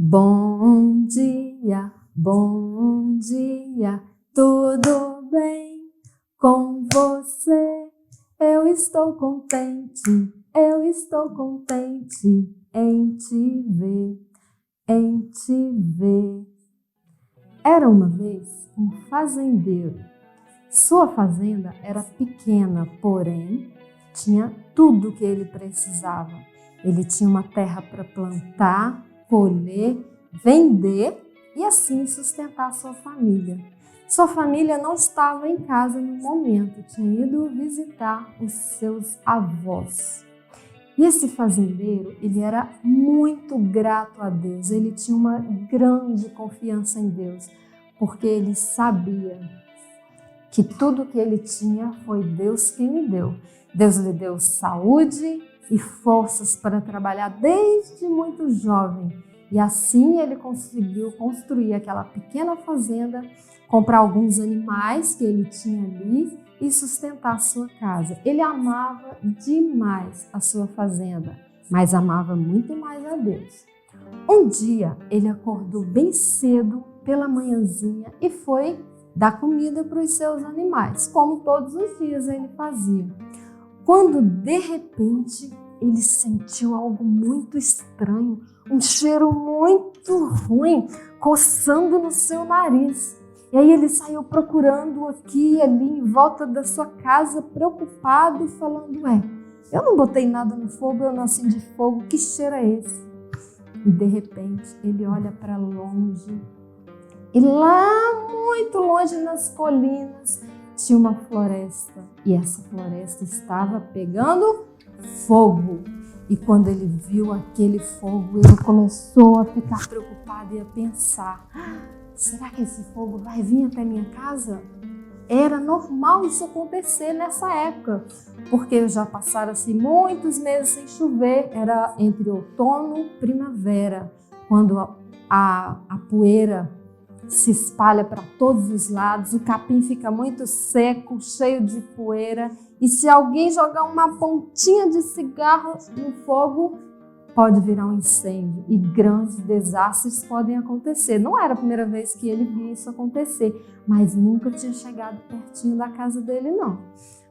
bom dia, tudo bem com você? Eu estou contente em te ver, em te ver. Era uma vez um fazendeiro. Sua fazenda era pequena, porém, tinha tudo o que ele precisava. Ele tinha uma terra para plantar, colher, vender e assim sustentar sua família. Sua família não estava em casa no momento, tinha ido visitar os seus avós. E esse fazendeiro, ele era muito grato a Deus, ele tinha uma grande confiança em Deus, porque ele sabia que tudo que ele tinha foi Deus quem lhe deu. Deus lhe deu saúde e forças para trabalhar desde muito jovem. E assim ele conseguiu construir aquela pequena fazenda, comprar alguns animais que ele tinha ali e sustentar a sua casa. Ele amava demais a sua fazenda, mas amava muito mais a Deus. Um dia ele acordou bem cedo pela manhãzinha e foi dar comida para os seus animais, como todos os dias ele fazia. Quando de repente ele sentiu algo muito estranho, um cheiro muito ruim coçando no seu nariz. E aí ele saiu procurando aqui e ali em volta da sua casa, preocupado, falando: eu não botei nada no fogo, eu não acendi fogo, que cheiro é esse? E de repente ele olha para longe e lá muito longe nas colinas tinha uma floresta e essa floresta estava pegando fogo. E quando ele viu aquele fogo, ele começou a ficar preocupado e a pensar: será que esse fogo vai vir até minha casa? Era normal isso acontecer nessa época, porque já passaram-se muitos meses sem chover, era entre outono e primavera, quando a poeira se espalha para todos os lados, o capim fica muito seco, cheio de poeira, e se alguém jogar uma pontinha de cigarro no fogo, pode virar um incêndio e grandes desastres podem acontecer. Não era a primeira vez que ele via isso acontecer, mas nunca tinha chegado pertinho da casa dele, não.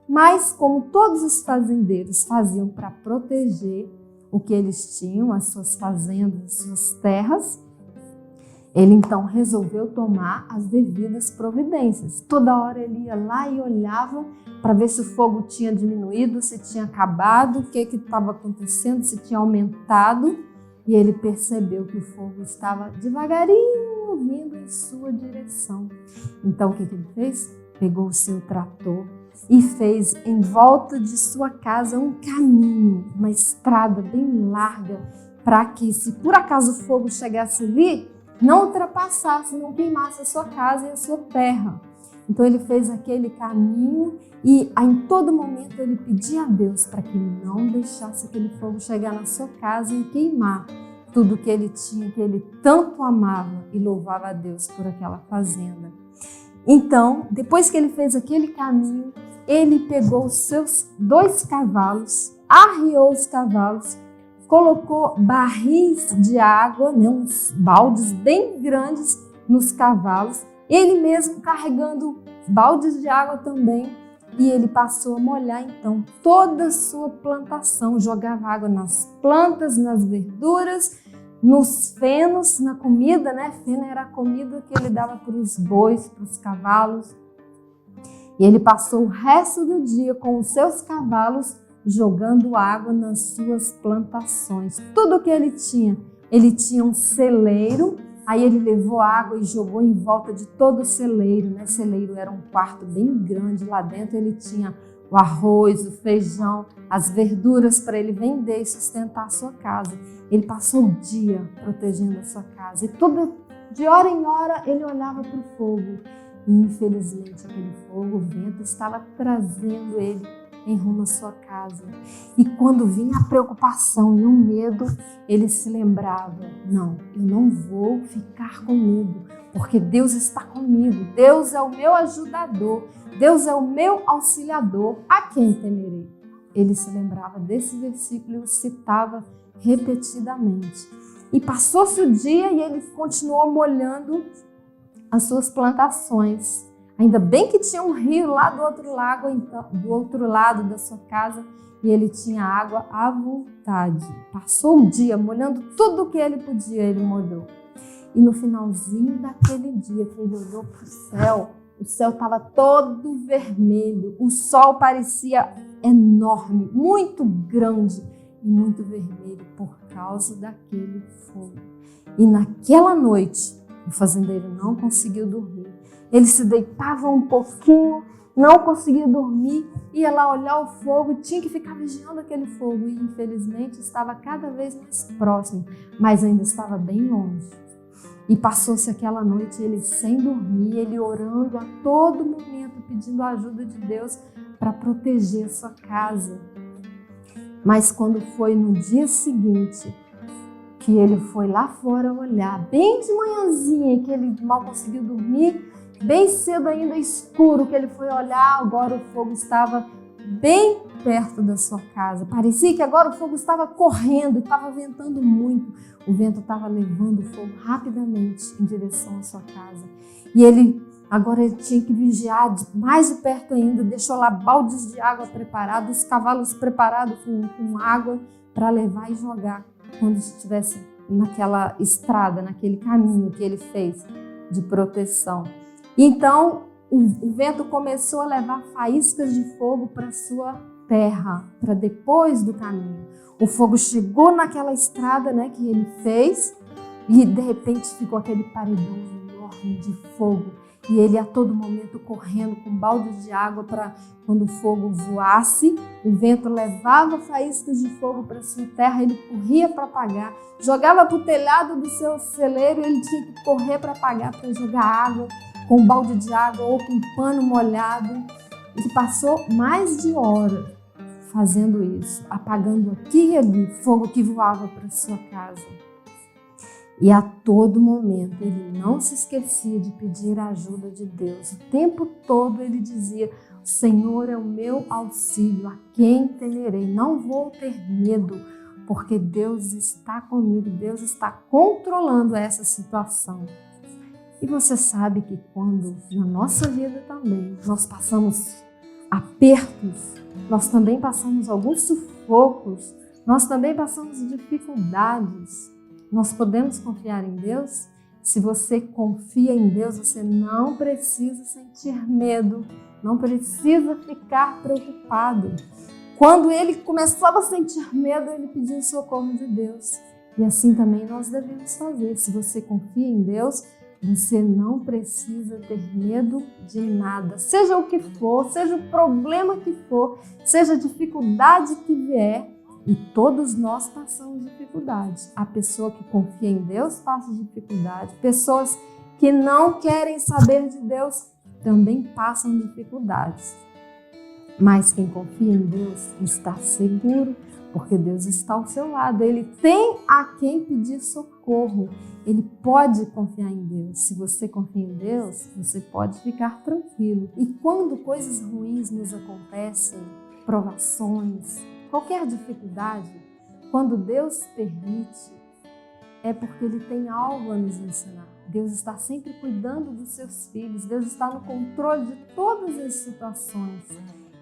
Mas como todos os fazendeiros faziam para proteger o que eles tinham, as suas fazendas, as suas terras, ele então resolveu tomar as devidas providências. Toda hora ele ia lá e olhava para ver se o fogo tinha diminuído, se tinha acabado, o que estava acontecendo, se tinha aumentado. E ele percebeu que o fogo estava devagarinho vindo em sua direção. Então o que ele fez? Pegou o seu trator e fez em volta de sua casa um caminho, uma estrada bem larga, para que, se por acaso o fogo chegasse ali, não ultrapassasse, não queimasse a sua casa e a sua terra. Então ele fez aquele caminho e em todo momento ele pedia a Deus para que não deixasse aquele fogo chegar na sua casa e queimar tudo que ele tinha, que ele tanto amava, e louvava a Deus por aquela fazenda. Então, depois que ele fez aquele caminho, ele pegou os seus 2 cavalos, arriou os cavalos, colocou barris de água, uns baldes bem grandes nos cavalos, ele mesmo carregando baldes de água também, e ele passou a molhar então toda a sua plantação, jogava água nas plantas, nas verduras, nos fenos, na comida, Feno era a comida que ele dava para os bois, para os cavalos, e ele passou o resto do dia com os seus cavalos jogando água nas suas plantações. Tudo que ele tinha um celeiro, aí ele levou água e jogou em volta de todo o celeiro, Celeiro era um quarto bem grande, lá dentro ele tinha o arroz, o feijão, as verduras para ele vender e sustentar a sua casa. Ele passou o dia protegendo a sua casa e de hora em hora ele olhava para o fogo e infelizmente aquele fogo, o vento estava trazendo ele em rumo à sua casa. E quando vinha a preocupação e o medo, ele se lembrava: não, eu não vou ficar com medo, porque Deus está comigo, Deus é o meu ajudador, Deus é o meu auxiliador, a quem temerei? Ele se lembrava desse versículo e o citava repetidamente. E passou-se o dia e ele continuou molhando as suas plantações. Ainda bem que tinha um rio lá do outro lado da sua casa e ele tinha água à vontade. Passou um dia molhando tudo o que ele podia, ele molhou. E no finalzinho daquele dia que ele olhou para o céu estava todo vermelho, o sol parecia enorme, muito grande e muito vermelho por causa daquele fogo. E naquela noite, o fazendeiro não conseguiu dormir. Ele se deitava um pouquinho, não conseguia dormir, ia lá olhar o fogo, tinha que ficar vigiando aquele fogo e infelizmente estava cada vez mais próximo, mas ainda estava bem longe. E passou-se aquela noite ele sem dormir, ele orando a todo momento, pedindo a ajuda de Deus para proteger a sua casa. Mas quando foi no dia seguinte, que ele foi lá fora olhar, bem de manhãzinha, que ele mal conseguiu dormir, bem cedo ainda escuro, que ele foi olhar, agora o fogo estava bem perto da sua casa. Parecia que agora o fogo estava correndo, estava ventando muito. O vento estava levando o fogo rapidamente em direção à sua casa. E agora ele tinha que vigiar mais de perto ainda, deixou lá baldes de água preparados, os cavalos preparados com água para levar e jogar quando estivesse naquela estrada, naquele caminho que ele fez de proteção. Então, o vento começou a levar faíscas de fogo para sua terra, para depois do caminho. O fogo chegou naquela estrada, que ele fez e de repente ficou aquele paredão enorme de fogo. E ele a todo momento correndo com baldes de água para quando o fogo voasse, o vento levava faíscas de fogo para sua terra, ele corria para apagar, jogava para o telhado do seu celeiro, ele tinha que correr para apagar, para jogar água com um balde de água ou com um pano molhado. Ele passou mais de hora fazendo isso, apagando aqui e ali fogo que voava para sua casa. E a todo momento ele não se esquecia de pedir a ajuda de Deus. O tempo todo ele dizia: o Senhor é o meu auxílio, a quem temerei? Não vou ter medo, porque Deus está comigo, Deus está controlando essa situação. E você sabe que quando na nossa vida também nós passamos apertos, nós também passamos alguns sufocos, nós também passamos dificuldades, nós podemos confiar em Deus? Se você confia em Deus, você não precisa sentir medo, não precisa ficar preocupado. Quando ele começava a sentir medo, ele pediu o socorro de Deus. E assim também nós devemos fazer. Se você confia em Deus, você não precisa ter medo de nada. Seja o que for, seja o problema que for, seja a dificuldade que vier, e todos nós passamos dificuldades. A pessoa que confia em Deus passa dificuldade. Pessoas que não querem saber de Deus também passam dificuldades. Mas quem confia em Deus está seguro, porque Deus está ao seu lado. Ele tem a quem pedir socorro. Ele pode confiar em Deus. Se você confia em Deus, você pode ficar tranquilo. E quando coisas ruins nos acontecem, provações, qualquer dificuldade, quando Deus permite, é porque Ele tem algo a nos ensinar. Deus está sempre cuidando dos seus filhos, Deus está no controle de todas as situações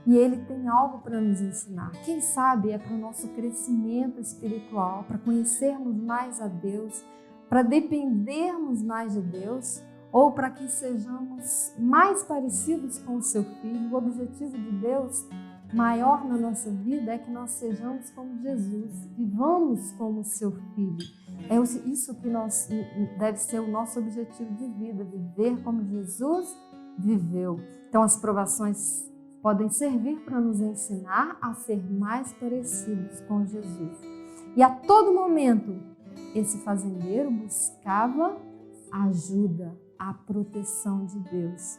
e Ele tem algo para nos ensinar. Quem sabe é para o nosso crescimento espiritual, para conhecermos mais a Deus, para dependermos mais de Deus ou para que sejamos mais parecidos com o seu Filho. O objetivo de Deus maior na nossa vida é que nós sejamos como Jesus, vivamos como seu Filho. É isso que deve ser o nosso objetivo de vida, viver como Jesus viveu. Então as provações podem servir para nos ensinar a ser mais parecidos com Jesus. E a todo momento, esse fazendeiro buscava a ajuda, a proteção de Deus.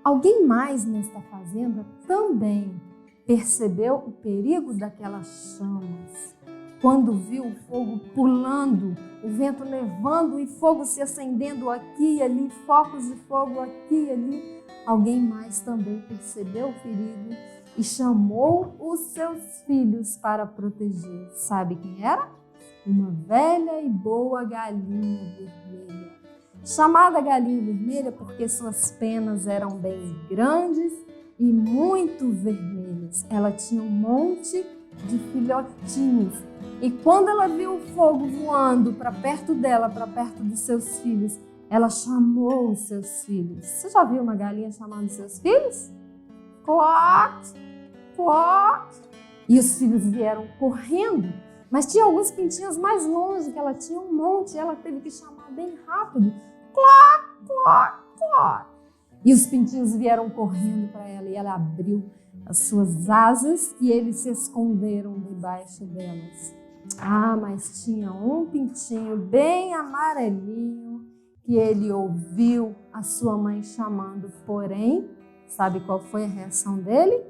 Alguém mais nesta fazenda também percebeu o perigo daquelas chamas. Quando viu o fogo pulando, o vento levando e fogo se acendendo aqui e ali, focos de fogo aqui e ali, alguém mais também percebeu o perigo e chamou os seus filhos para proteger. Sabe quem era? uma velha e boa galinha vermelha, chamada galinha vermelha porque suas penas eram bem grandes e muito vermelhas. Ela tinha um monte de filhotinhos. E quando ela viu o fogo voando para perto dela, para perto dos seus filhos, ela chamou os seus filhos. Você já viu uma galinha chamando os seus filhos? Cloc, cloc. E os filhos vieram correndo, mas tinha alguns pintinhos mais longe, que ela tinha um monte, e ela teve que chamar bem rápido. Cloc, cloc, cloc. E os pintinhos vieram correndo para ela, e ela abriu as suas asas e eles se esconderam debaixo delas. Ah, mas tinha um pintinho bem amarelinho que ele ouviu a sua mãe chamando, porém, sabe qual foi a reação dele?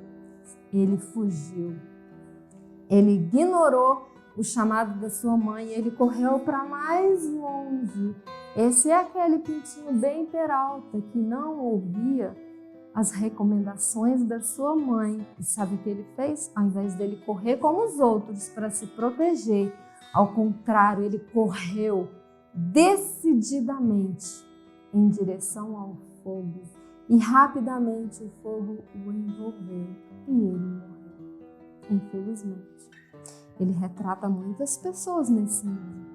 Ele fugiu. Ele ignorou o chamado da sua mãe e ele correu para mais longe. Esse é aquele pintinho bem peralta que não ouvia as recomendações da sua mãe. E sabe o que ele fez? Ao invés dele correr como os outros para se proteger, ao contrário, ele correu decididamente em direção ao fogo. E rapidamente o fogo o envolveu e ele morreu. Infelizmente. Ele retrata muitas pessoas nesse mundo.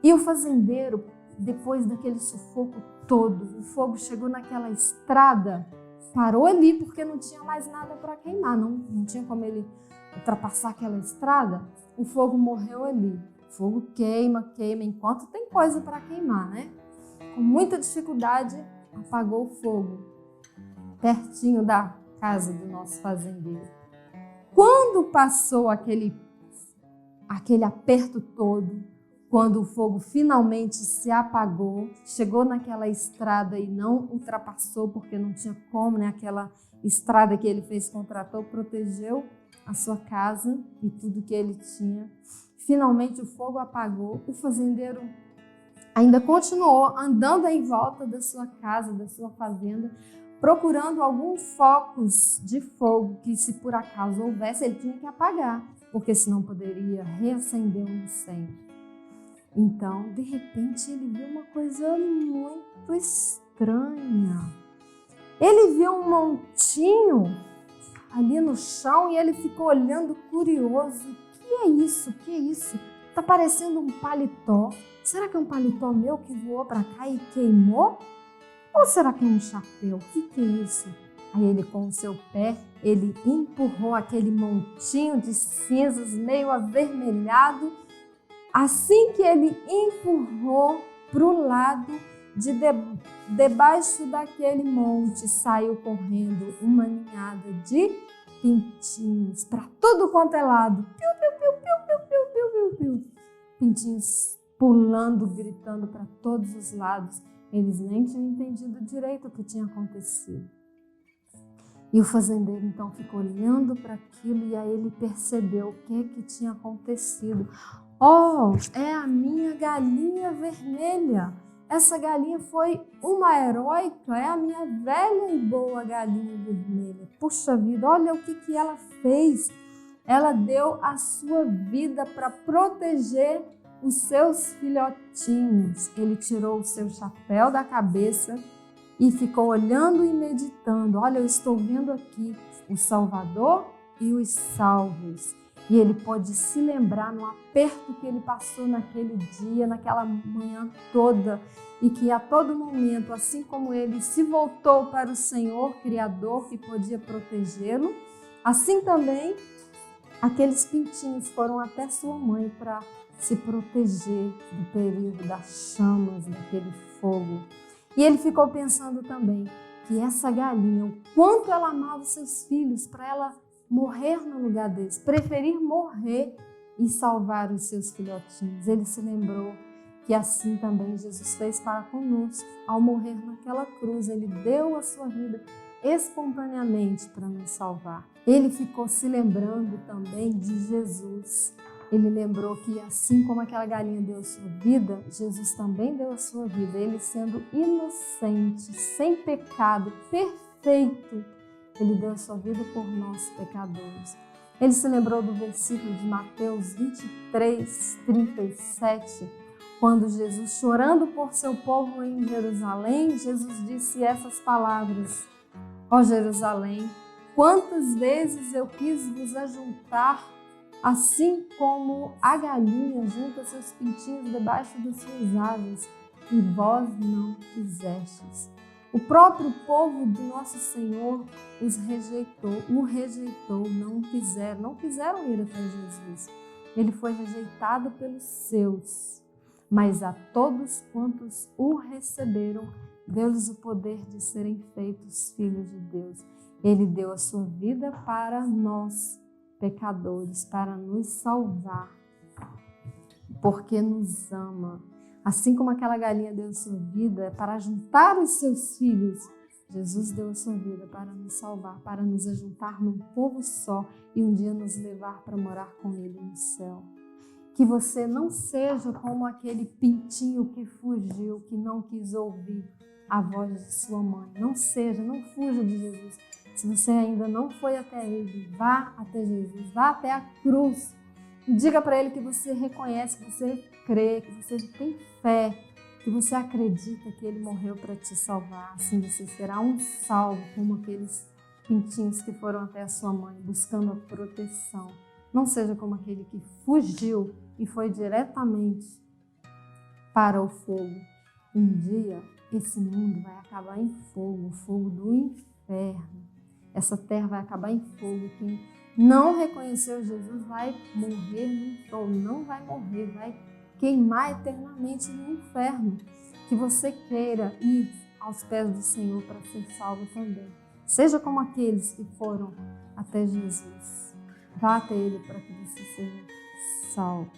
E o fazendeiro, depois daquele sufoco todo, o fogo chegou naquela estrada, parou ali porque não tinha mais nada para queimar, não tinha como ele ultrapassar aquela estrada. O fogo morreu ali. O fogo queima, queima, enquanto tem coisa para queimar, né? Com muita dificuldade, apagou o fogo, pertinho da casa do nosso fazendeiro. Quando passou aquele aperto todo, quando o fogo finalmente se apagou, chegou naquela estrada e não ultrapassou, porque não tinha como, né? Aquela estrada que ele fez com o trator protegeu a sua casa e tudo que ele tinha. Finalmente o fogo apagou, o fazendeiro ainda continuou andando em volta da sua casa, da sua fazenda, procurando alguns focos de fogo que, se por acaso houvesse, ele tinha que apagar, porque senão poderia reacender um incêndio. Então, de repente, ele viu uma coisa muito estranha. Ele viu um montinho ali no chão e ele ficou olhando curioso. O que é isso? O que é isso? Está parecendo um paletó. Será que é um paletó meu que voou para cá e queimou? Ou será que é um chapéu? O que é isso? Aí ele, com o seu pé, ele empurrou aquele montinho de cinzas meio avermelhado. Assim que ele empurrou para o lado, debaixo daquele monte, saiu correndo uma ninhada de pintinhos para tudo quanto é lado. Piu, piu, piu, piu, piu, piu, piu, piu, piu. Pintinhos pulando, gritando para todos os lados. Eles nem tinham entendido direito o que tinha acontecido. E o fazendeiro então ficou olhando para aquilo e aí ele percebeu o que tinha acontecido. Oh, é a minha galinha vermelha. Essa galinha foi uma heróica, é a minha velha e boa galinha vermelha. Puxa vida, olha o que ela fez. Ela deu a sua vida para proteger os seus filhotinhos. Ele tirou o seu chapéu da cabeça e ficou olhando e meditando. Olha, eu estou vendo aqui o Salvador e os salvos. E ele pode se lembrar no aperto que ele passou naquele dia, naquela manhã toda, e que a todo momento, assim como ele se voltou para o Senhor Criador que podia protegê-lo, assim também aqueles pintinhos foram até sua mãe para se proteger do perigo das chamas, daquele fogo. E ele ficou pensando também que essa galinha, o quanto ela amava os seus filhos, para ela morrer no lugar deles, preferir morrer e salvar os seus filhotinhos. Ele se lembrou que assim também Jesus fez para conosco. Ao morrer naquela cruz, ele deu a sua vida espontaneamente para nos salvar. Ele ficou se lembrando também de Jesus. Ele lembrou que assim como aquela galinha deu a sua vida, Jesus também deu a sua vida. Ele sendo inocente, sem pecado, perfeito, ele deu a sua vida por nós, pecadores. Ele se lembrou do versículo de Mateus 23, 37, quando Jesus, chorando por seu povo em Jerusalém, Jesus disse essas palavras: ó Jerusalém, quantas vezes eu quis vos ajuntar, assim como a galinha junta seus pintinhos debaixo das suas asas, e vós não quisestes. O próprio povo do nosso Senhor o rejeitou, não quiseram ir até Jesus. Ele foi rejeitado pelos seus, mas a todos quantos o receberam, deu-lhes o poder de serem feitos filhos de Deus. Ele deu a sua vida para nós, pecadores, para nos salvar, porque nos ama. Assim como aquela galinha deu a sua vida para juntar os seus filhos, Jesus deu a sua vida para nos salvar, para nos ajuntar num povo só e um dia nos levar para morar com Ele no céu. Que você não seja como aquele pintinho que fugiu, que não quis ouvir a voz de sua mãe. Não fuja de Jesus. Se você ainda não foi até Ele, vá até Jesus, vá até a cruz. Diga para Ele que você reconhece, que você crê, que você tem fé, que você acredita que Ele morreu para te salvar. Assim você será um salvo, como aqueles pintinhos que foram até a sua mãe buscando a proteção. Não seja como aquele que fugiu e foi diretamente para o fogo. Um dia esse mundo vai acabar em fogo, o fogo do inferno. Essa terra vai acabar em fogo. Quem não reconheceu Jesus vai morrer no fogo, não vai morrer, vai queimar eternamente no inferno. Que você queira ir aos pés do Senhor para ser salvo também. Seja como aqueles que foram até Jesus. Vá até Ele para que você seja salvo.